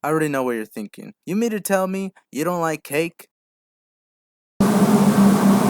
I already know what you're thinking. You mean to tell me you don't like cake?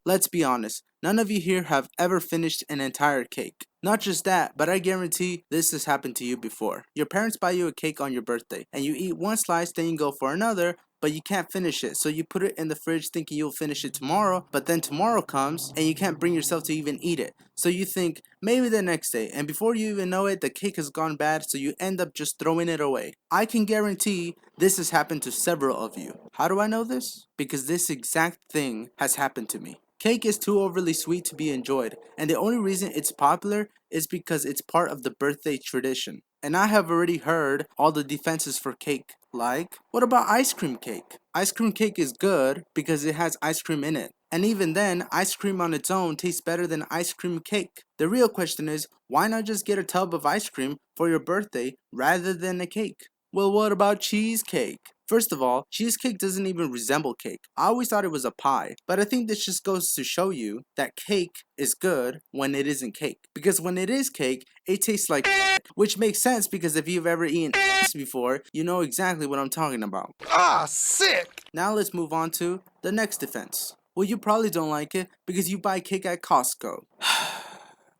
Let's be honest, none of you here have ever finished an entire cake. Not just that, but I guarantee this has happened to you before. Your parents buy you a cake on your birthday, and you eat one slice, then you go for another, but you can't finish it. So you put it in the fridge thinking you'll finish it tomorrow, but then tomorrow comes and you can't bring yourself to even eat it. So you think maybe the next day, and before you even know it, the cake has gone bad, so you end up just throwing it away. I can guarantee this has happened to several of you. How do I know this? Because this exact thing has happened to me. Cake is too overly sweet to be enjoyed, and the only reason it's popular is because it's part of the birthday tradition. And I have already heard all the defenses for cake. Like, what about ice cream cake? Ice cream cake is good because it has ice cream in it. And even then, ice cream on its own tastes better than ice cream cake. The real question is, why not just get a tub of ice cream for your birthday rather than a cake? Well, what about cheesecake? First of all, cheesecake doesn't even resemble cake. I always thought it was a pie, but I think this just goes to show you that cake is good when it isn't cake. Because when it is cake, it tastes like which makes sense because if you've ever eaten before, you know exactly what I'm talking about. Ah, sick! Now let's move on to the next defense. Well, you probably don't like it because you buy cake at Costco.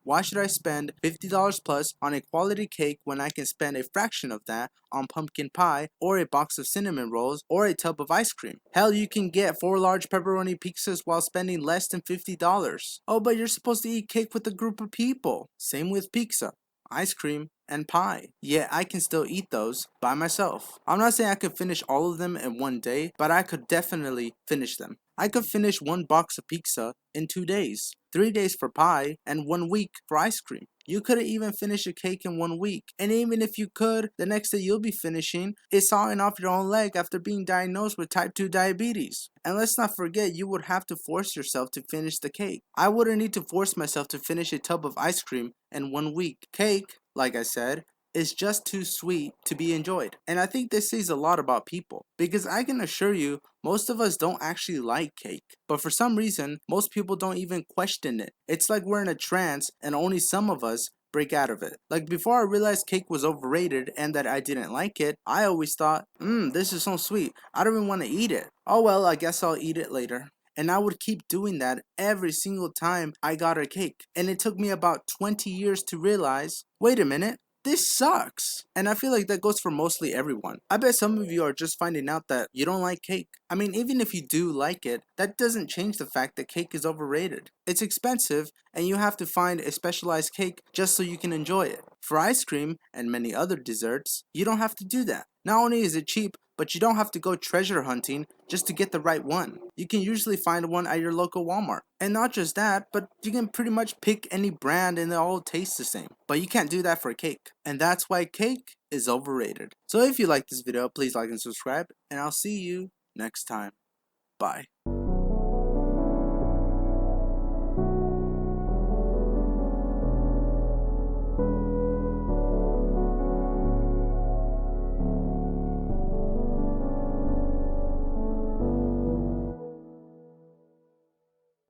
Why should I spend $50 plus on a quality cake when I can spend a fraction of that on pumpkin pie or a box of cinnamon rolls or a tub of ice cream? Hell, you can get 4 large pepperoni pizzas while spending less than $50. Oh, but you're supposed to eat cake with a group of people. Same with pizza, ice cream, and pie. Yet I can still eat those by myself. I'm not saying I could finish all of them in one day, but I could definitely finish them. I could finish one box of pizza in 2 days, 3 days for pie, and 1 week for ice cream. You couldn't even finish a cake in 1 week. And even if you could, the next day you'll be finishing is sawing off your own leg after being diagnosed with type 2 diabetes. And let's not forget, you would have to force yourself to finish the cake. I wouldn't need to force myself to finish a tub of ice cream in 1 week. Cake, like I said, is just too sweet to be enjoyed. And I think this says a lot about people because I can assure you most of us don't actually like cake. But for some reason, most people don't even question it. It's like we're in a trance and only some of us break out of it. Like before I realized cake was overrated and that I didn't like it, I always thought, this is so sweet. I don't even want to eat it. Oh well, I guess I'll eat it later. And I would keep doing that every single time I got a cake. And it took me about 20 years to realize, wait a minute, this sucks. And I feel like that goes for mostly everyone. I bet some of you are just finding out that you don't like cake. I mean, even if you do like it, that doesn't change the fact that cake is overrated. It's expensive, and you have to find a specialized cake just so you can enjoy it. For ice cream and many other desserts, you don't have to do that. Not only is it cheap, but you don't have to go treasure hunting just to get the right one. You can usually find one at your local Walmart. And not just that, but you can pretty much pick any brand and they all taste the same. But you can't do that for cake. And that's why cake is overrated. So if you like this video, please like and subscribe, and I'll see you next time. Bye.